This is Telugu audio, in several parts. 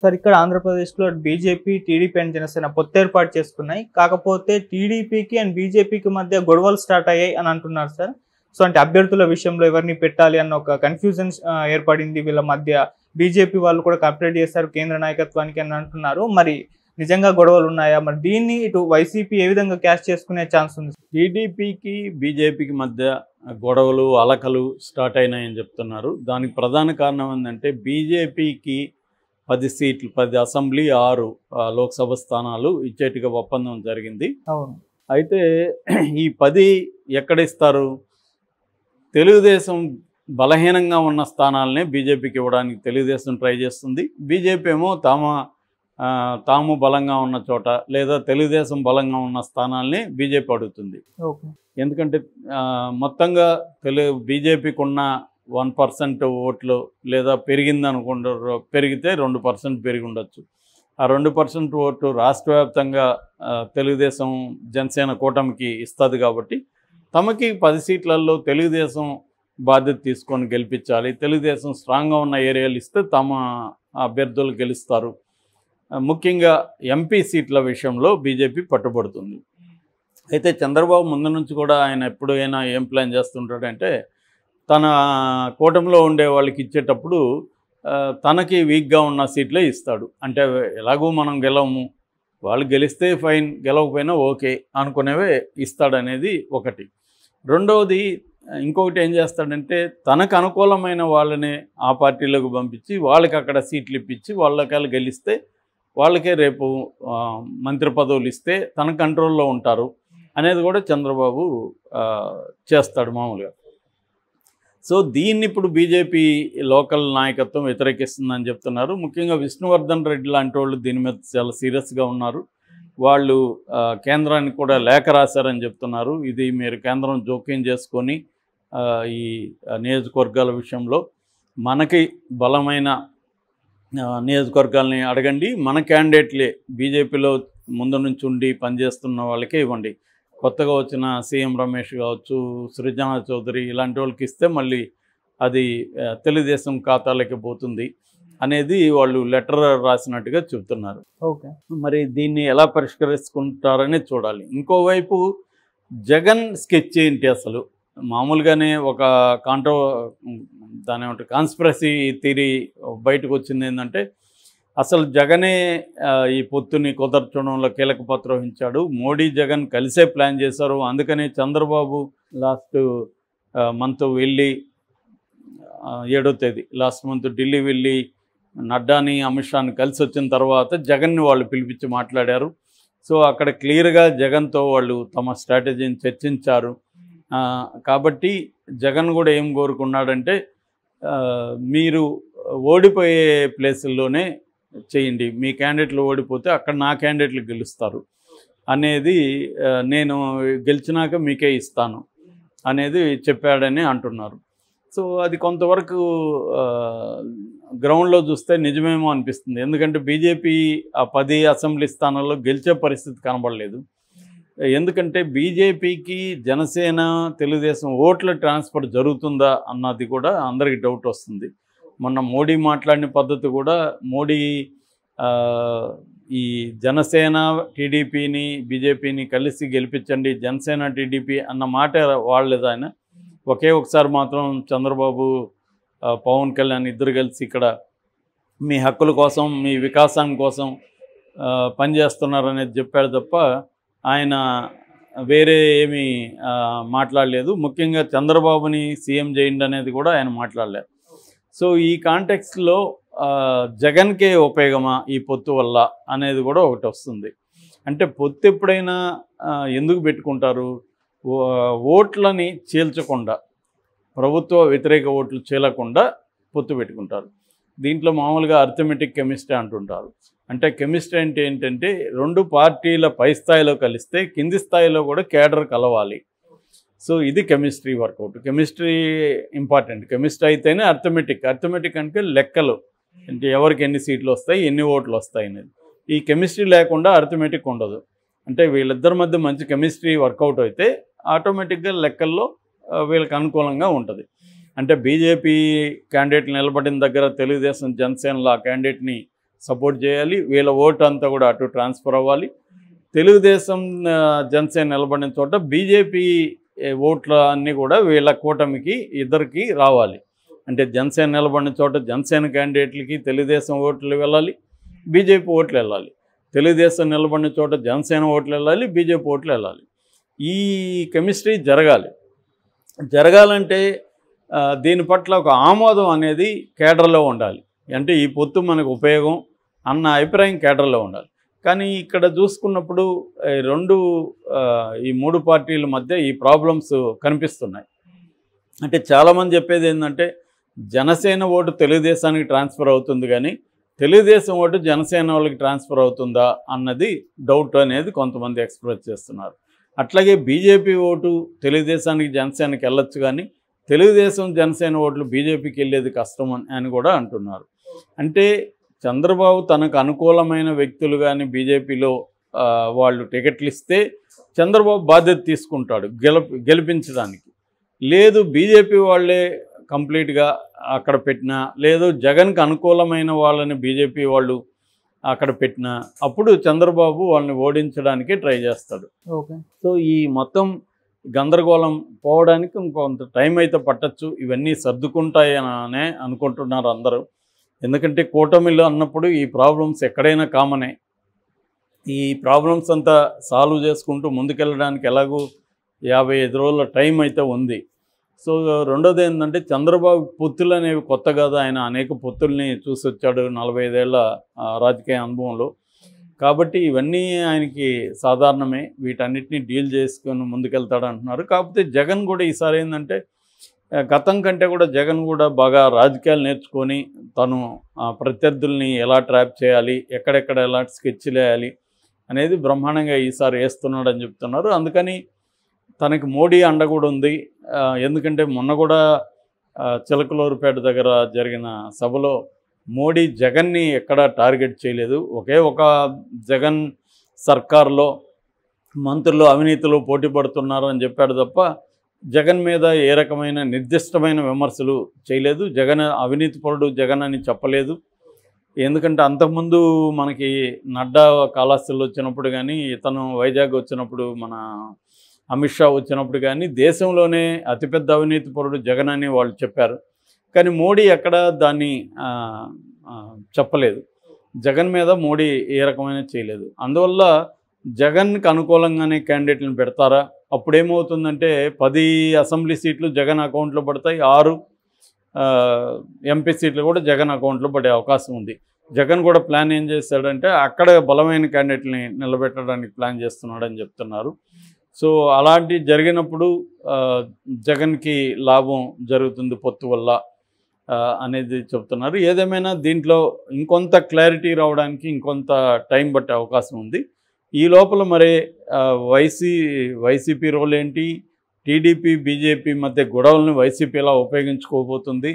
సార్ ఇక్కడ ఆంధ్రప్రదేశ్‌లో బీజేపీ, టీడీపీ అండ్ జనసేన పొత్తేర్పాటు చేసుకున్నాయి. కాకపోతే టీడీపీకి అండ్ బీజేపీకి మధ్య గొడవలు స్టార్ట్ అయ్యాయి అని అంటున్నారు సార్. సో, అంటే అభ్యర్థుల విషయంలో ఎవరిని పెట్టాలి అన్న ఒక కన్‌ఫ్యూజన్ ఏర్పడింది వీళ్ళ మధ్య. బీజేపీ వాళ్ళు కూడా కంప్లెయింట్ చేశారు కేంద్ర నాయకత్వానికి అని అంటున్నారు. మరి నిజంగా గొడవలున్నాయా? మరి దీన్ని ఇటు వైసీపీ ఏ విధంగా క్యాష్ చేసుకునే ఛాన్స్ ఉంది? టీడీపీకి, బీజేపీకి మధ్య గొడవలు, అలకలు స్టార్ట్ అయినాయని చెప్తున్నారు. దానికి ప్రధాన కారణం ఏంటంటే బీజేపీకి 10 సీట్లు, 10 అసెంబ్లీ, 6 లోక్సభ స్థానాలు ఇచ్చేట్టుగా ఒప్పందం జరిగింది. అవును. అయితే ఈ 10 ఎక్కడిస్తారు? తెలుగుదేశం బలహీనంగా ఉన్న స్థానాలనే బీజేపీకి ఇవ్వడానికి తెలుగుదేశం ట్రై చేస్తుంది. బీజేపీ ఏమో తాము బలంగా ఉన్న చోట లేదా తెలుగుదేశం బలంగా ఉన్న స్థానాల్ని బీజేపీ అడుగుతుంది. ఓకే. ఎందుకంటే మొత్తంగా బీజేపీకి ఉన్న 1% ఓట్లు లేదా పెరిగిందనుకుంటారు, పెరిగితే 2% పెరిగి ఉండొచ్చు. ఆ 2% ఓటు రాష్ట్ర వ్యాప్తంగా తెలుగుదేశం జనసేన కూటమికి ఇస్తుంది. కాబట్టి తమకి 10 సీట్లలో తెలుగుదేశం బాధ్యత తీసుకొని గెలిపించాలి. తెలుగుదేశం స్ట్రాంగ్గా ఉన్న ఏరియాలు ఇస్తే తమ అభ్యర్థులు గెలుస్తారు. ముఖ్యంగా ఎంపీ సీట్ల విషయంలో బీజేపీ పట్టుబడుతుంది. అయితే చంద్రబాబు ముందు నుంచి కూడా ఆయన ఎప్పుడైనా ఏం ప్లాన్ చేస్తుంటాడంటే తన కూటమిలో ఉండే వాళ్ళకి ఇచ్చేటప్పుడు తనకి వీక్గా ఉన్న సీట్లే ఇస్తాడు. అంటే ఎలాగో మనం గెలవము, వాళ్ళు గెలిస్తే ఫైన్, గెలవకపోయినా ఓకే అనుకునేవే ఇస్తాడనేది ఒకటి. రెండవది ఇంకొకటి ఏం చేస్తాడంటే తనకు అనుకూలమైన వాళ్ళని ఆ పార్టీలోకి పంపించి వాళ్ళకి అక్కడ సీట్లు ఇప్పించి వాళ్ళకి గెలిస్తే వాళ్ళకే రేపు మంత్రి పదవులు ఇస్తే తన కంట్రోల్లో ఉంటారు అనేది కూడా చంద్రబాబు చేస్తాడు మామూలుగా. సో దీన్ని ఇప్పుడు బీజేపీ లోకల్ నాయకత్వం వ్యతిరేకిస్తుందని చెప్తున్నారు. ముఖ్యంగా విష్ణువర్ధన్ రెడ్డి లాంటి వాళ్ళు దీని మీద చాలా సీరియస్గా ఉన్నారు. వాళ్ళు కేంద్రానికి కూడా లేఖ రాశారని చెప్తున్నారు. ఇది మీరు కేంద్రం జోక్యం చేసుకొని ఈ నియోజకవర్గాల విషయంలో మనకి బలమైన నియోజకవర్గాలని అడగండి, మన క్యాండిడేట్లే బీజేపీలో ముందు నుంచి ఉండి పనిచేస్తున్న వాళ్ళకే ఇవ్వండి. కొత్తగా వచ్చిన సీఎం రమేష్ కావచ్చు, సృజనా చౌదరి ఇలాంటి వాళ్ళకి ఇస్తే మళ్ళీ అది తెలుగుదేశం ఖాతాలకి పోతుంది అనేది వాళ్ళు లెటర్ రాసినట్టుగా చెబుతున్నారు. ఓకే. మరి దీన్ని ఎలా పరిష్కరించుకుంటారని చూడాలి. ఇంకోవైపు జగన్ స్కెచ్ ఏంటి అసలు? మామూలుగానే ఒక దాని ఏమంటారు కాన్స్పిరసీ థియరీ బయటకు వచ్చింది ఏంటంటే అసలు జగనే ఈ పొత్తుని కుదర్చడంలో కీలక పాత్ర వహించాడు. మోడీ జగన్ కలిసే ప్లాన్ చేశారు. అందుకనే చంద్రబాబు లాస్ట్ మంత్ వెళ్ళి 7వ తేదీ లాస్ట్ మంత్ ఢిల్లీ వెళ్ళి నడ్డాని, అమిత్ షాని కలిసి వచ్చిన తర్వాత జగన్ని వాళ్ళు పిలిపించి మాట్లాడారు. సో అక్కడ క్లియర్గా జగన్తో వాళ్ళు తమ స్ట్రాటజీని చర్చించారు. కాబట్టి జగన్ కూడా ఏం కోరుకున్నాడంటే మీరు ఓడిపోయే ప్లేసుల్లోనే చేయండి, మీ క్యాండిడేట్లు ఓడిపోతే అక్కడ నా క్యాండిడేట్లు గెలుస్తారు అనేది, నేను గెలిచినాక మీకే ఇస్తాను అనేది చెప్పాడని అంటున్నారు. సో అది కొంతవరకు గ్రౌండ్లో చూస్తే నిజమేమో అనిపిస్తుంది. ఎందుకంటే బీజేపీ ఆ 10 అసెంబ్లీ స్థానాల్లో గెలిచే పరిస్థితి కనబడలేదు. ఎందుకంటే బీజేపీకి జనసేన, తెలుగుదేశం ఓట్ల ట్రాన్స్ఫర్ జరుగుతుందా అన్నది కూడా అందరికీ డౌట్ వస్తుంది. మొన్న మోడీ మాట్లాడిన పద్ధతి కూడా మోడీ ఈ జనసేన టీడీపీని బీజేపీని కలిసి గెలిపించండి, జనసేన టీడీపీ అన్న మాట వాడలేదు ఆయన. ఒకే ఒకసారి మాత్రం చంద్రబాబు, పవన్ కళ్యాణ్ ఇద్దరు కలిసి ఇక్కడ మీ హక్కుల కోసం, మీ వికాసం కోసం పనిచేస్తున్నారనేది చెప్పాడు తప్ప ఆయన వేరే ఏమీ మాట్లాడలేదు. ముఖ్యంగా చంద్రబాబుని సీఎం చేయండి అనేది కూడా ఆయన మాట్లాడలేదు. సో ఈ కాంటెక్స్ట్లో జగన్కే ఉపయోగమా ఈ పొత్తు వల్ల అనేది కూడా ఒకటి వస్తుంది. అంటే పొత్తు ఎప్పుడైనా ఎందుకు పెట్టుకుంటారు? ఓట్లని చీల్చకుండా, ప్రభుత్వ వ్యతిరేక ఓట్లు చీలకుండా పొత్తు పెట్టుకుంటారు. దీంట్లో మామూలుగా అర్థమెటిక్ కెమిస్ట్రీ అంటుంటారు. అంటే కెమిస్ట్రీ అంటే ఏంటంటే 2 పార్టీల పై స్థాయిలో కలిస్తే కింది స్థాయిలో కూడా కేడర్ కలవాలి. సో ఇది chemistry work out. Chemistry important. Chemistry అయితేనే అర్థమెటిక్ అంటే లెక్కలు, అంటే ఎవరికి ఎన్ని సీట్లు వస్తాయి, ఎన్ని ఓట్లు వస్తాయి అనేది. ఈ కెమిస్ట్రీ లేకుండా అర్థమెటిక్ ఉండదు. అంటే వీళ్ళిద్దరి మధ్య మంచి కెమిస్ట్రీ వర్కౌట్ అయితే ఆటోమేటిక్గా లెక్కల్లో వీళ్ళకి అనుకూలంగా ఉంటుంది. అంటే బీజేపీ క్యాండిడేట్ నిలబడిన దగ్గర తెలుగుదేశం జనసేనలో ఆ క్యాండిడేట్ని సపోర్ట్ చేయాలి, వీళ్ళ ఓటు అంతా కూడా అటు ట్రాన్స్ఫర్ అవ్వాలి. తెలుగుదేశం జనసేన నిలబడిన చోట బీజేపీ ఓట్ల అన్నీ కూడా వీళ్ళ కూటమికి ఇద్దరికి రావాలి. అంటే జనసేన నిలబడిన చోట జనసేన క్యాండిడేట్లకి తెలుగుదేశం ఓట్లు వెళ్ళాలి, బీజేపీ ఓట్లు వెళ్ళాలి. తెలుగుదేశం నిలబడిన చోట జనసేన ఓట్లు వెళ్ళాలి, బీజేపీ ఓట్లు వెళ్ళాలి. ఈ కెమిస్ట్రీ జరగాలంటే దీని పట్ల ఒక ఆమోదం అనేది కేడర్లో ఉండాలి. అంటే ఈ పొత్తు మనకు ఉపయోగం అన్న అభిప్రాయం కేడర్లో ఉండాలి. కానీ ఇక్కడ చూసుకున్నప్పుడు ఈ మూడు పార్టీల మధ్య ఈ ప్రాబ్లమ్స్ కనిపిస్తున్నాయి. అంటే చాలామంది చెప్పేది ఏంటంటే జనసేన ఓటు తెలుగుదేశానికి ట్రాన్స్ఫర్ అవుతుంది, కానీ తెలుగుదేశం ఓటు జనసేన వాళ్ళకి ట్రాన్స్ఫర్ అవుతుందా అన్నది డౌట్ అనేది కొంతమంది ఎక్స్ప్రెస్ చేస్తున్నారు. అట్లాగే బీజేపీ ఓటు తెలుగుదేశానికి జనసేనకి వెళ్ళొచ్చు, కానీ తెలుగుదేశం జనసేన ఓట్లు బీజేపీకి వెళ్ళేది కష్టం అని కూడా అంటున్నారు. అంటే చంద్రబాబు తనకు అనుకూలమైన వ్యక్తులు కానీ బీజేపీలో వాళ్ళు టికెట్లు ఇస్తే చంద్రబాబు బాధ్యత తీసుకుంటాడు గెలిపించడానికి. లేదు బీజేపీ వాళ్ళే కంప్లీట్గా అక్కడ పెట్టినా, లేదు జగన్కి అనుకూలమైన వాళ్ళని బీజేపీ వాళ్ళు అక్కడ పెట్టినా, అప్పుడు చంద్రబాబు వాళ్ళని ఓడించడానికి ట్రై చేస్తాడు. ఓకే. సో ఈ మొత్తం గందరగోళం పోవడానికి ఇంకొంత టైం అయితే పట్టచ్చు. ఇవన్నీ సర్దుకుంటాయనే అనుకుంటున్నారు అందరూ. ఎందుకంటే కూటమిలో అన్నప్పుడు ఈ ప్రాబ్లమ్స్ ఎక్కడైనా కామనే. ఈ ప్రాబ్లమ్స్ అంతా సాల్వ్ చేసుకుంటూ ముందుకెళ్ళడానికి ఎలాగూ 55 రోజుల టైం అయితే ఉంది. సో రెండోది ఏంటంటే చంద్రబాబు పొత్తులు అనేవి కొత్త కాదు, ఆయన అనేక పొత్తుల్ని చూసి వచ్చాడు 45 ఏళ్ల రాజకీయ అనుభవంలో. కాబట్టి ఇవన్నీ ఆయనకి సాధారణమే, వీటన్నిటిని డీల్ చేసుకొని ముందుకెళ్తాడు అంటున్నారు. కాకపోతే జగన్ కూడా ఈసారి ఏంటంటే గతం కంటే కూడా జగన్ కూడా బాగా రాజకీయాలు నేర్చుకొని తను ప్రత్యర్థుల్ని ఎలా ట్రాప్ చేయాలి, ఎక్కడెక్కడ ఎలా స్కెచ్లు వేయాలి అనేది బ్రహ్మాండంగా ఈసారి వేస్తున్నాడని చెప్తున్నారు. అందుకని తనకి మోడీ అండ కూడా ఉంది. ఎందుకంటే మొన్న కూడా చిలకలూరుపేట దగ్గర జరిగిన సభలో మోడీ జగన్ని ఎక్కడా టార్గెట్ చేయలేదు. ఒక జగన్ సర్కార్లో మంత్రులు అవినీతిలో పోటీ పడుతున్నారు అని చెప్పాడు తప్ప జగన్ మీద ఏ రకమైన నిర్దిష్టమైన విమర్శలు చేయలేదు. జగన్ అవినీతిపరుడు జగన్ అని చెప్పలేదు. ఎందుకంటే అంతకుముందు మనకి నడ్డా కాళహస్తిలో వచ్చినప్పుడు కానీ, ఇతను వైజాగ్ వచ్చినప్పుడు, మన అమిత్ షా వచ్చినప్పుడు కానీ దేశంలోనే అతిపెద్ద అవినీతిపరుడు జగన్ అని వాళ్ళు చెప్పారు. కానీ మోడీ ఎక్కడ దాన్ని చెప్పలేదు. జగన్ మీద మోడీ ఏ రకమైన చేయలేదు. అందువల్ల జగన్కి అనుకూలంగానే క్యాండిడేట్లను పెడతారా? అప్పుడేమవుతుందంటే 10 అసెంబ్లీ సీట్లు జగన్ అకౌంట్లో పడతాయి, 6 ఎంపీ సీట్లు కూడా జగన్ అకౌంట్లో పడే అవకాశం ఉంది. జగన్ కూడా ప్లాన్ ఏం చేశాడంటే అక్కడ బలమైన క్యాండిడేట్ని నిలబెట్టడానికి ప్లాన్ చేస్తున్నాడని చెప్తున్నారు. సో అలాంటి జరిగినప్పుడు జగన్కి లాభం జరుగుతుంది పొత్తు వల్ల అనేది చెప్తున్నారు. ఏదేమైనా దీంట్లో ఇంకొంత క్లారిటీ రావడానికి ఇంకొంత టైం పట్టే అవకాశం ఉంది. ఈ లోపల మరి వైసీపీ రోల్ ఏంటి, టీడీపీ బీజేపీ మధ్య గొడవలను వైసీపీ ఎలా ఉపయోగించుకోబోతుంది,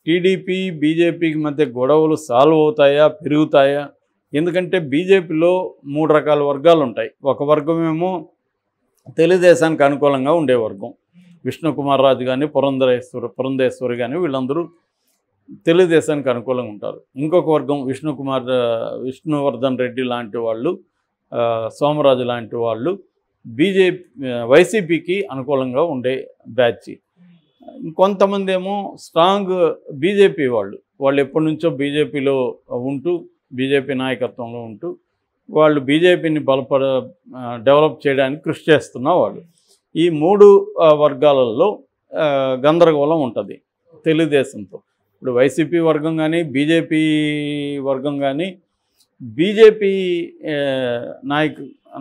టీడీపీ బీజేపీకి మధ్య గొడవలు సాల్వ్ అవుతాయా, పెరుగుతాయా? ఎందుకంటే బీజేపీలో 3 రకాల వర్గాలు ఉంటాయి. ఒక వర్గమేమో తెలుగుదేశానికి అనుకూలంగా ఉండే వర్గం, విష్ణుకుమార్ రాజు కానీ పురంధేశ్వరి కానీ వీళ్ళందరూ తెలుగుదేశానికి అనుకూలంగా ఉంటారు. ఇంకొక వర్గం విష్ణువర్ధన్ రెడ్డి లాంటి వాళ్ళు, సోమరాజు లాంటి వాళ్ళు వైసీపీకి అనుకూలంగా ఉండే బ్యాచ్. ఇంకొంతమంది ఏమో స్ట్రాంగ్ బీజేపీ వాళ్ళు ఎప్పటి నుంచో బీజేపీలో ఉంటూ బీజేపీ నాయకత్వంలో ఉంటూ వాళ్ళు బీజేపీని డెవలప్ చేయడానికి కృషి చేస్తున్న వాళ్ళు. ఈ 3 వర్గాలలో గందరగోళం ఉంటుంది తెలుగుదేశంతో. ఇప్పుడు వైసీపీ వర్గం కానీ బీజేపీ వర్గం కానీ బీజేపీ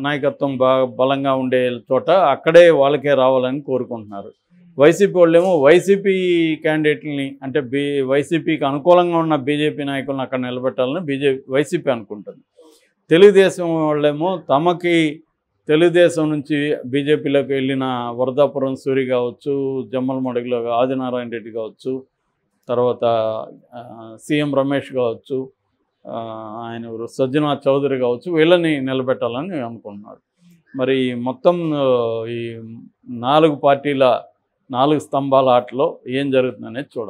నాయకత్వం బాగా బలంగా ఉండే చోట అక్కడే వాళ్ళకే రావాలని కోరుకుంటున్నారు. వైసీపీ వాళ్ళేమో వైసీపీ క్యాండిడేట్లని అంటే వైసీపీకి అనుకూలంగా ఉన్న బీజేపీ నాయకులను అక్కడ నిలబెట్టాలని వైసీపీ అనుకుంటుంది. తెలుగుదేశం వాళ్ళేమో తమకి తెలుగుదేశం నుంచి బీజేపీలోకి వెళ్ళిన వరదాపురం సూరి కావచ్చు, జమ్మలమడుగులో ఆదినారాయణ రెడ్డి కావచ్చు, తర్వాత సీఎం రమేష్ కావచ్చు, ఆయన సజ్జనా చౌదరి కావచ్చు, వీళ్ళని నిలబెట్టాలని అనుకుంటున్నారు. మరి మొత్తం ఈ 4 పార్టీల 4 స్తంభాల ఆటలో ఏం జరుగుతుందనేది చూడాలి.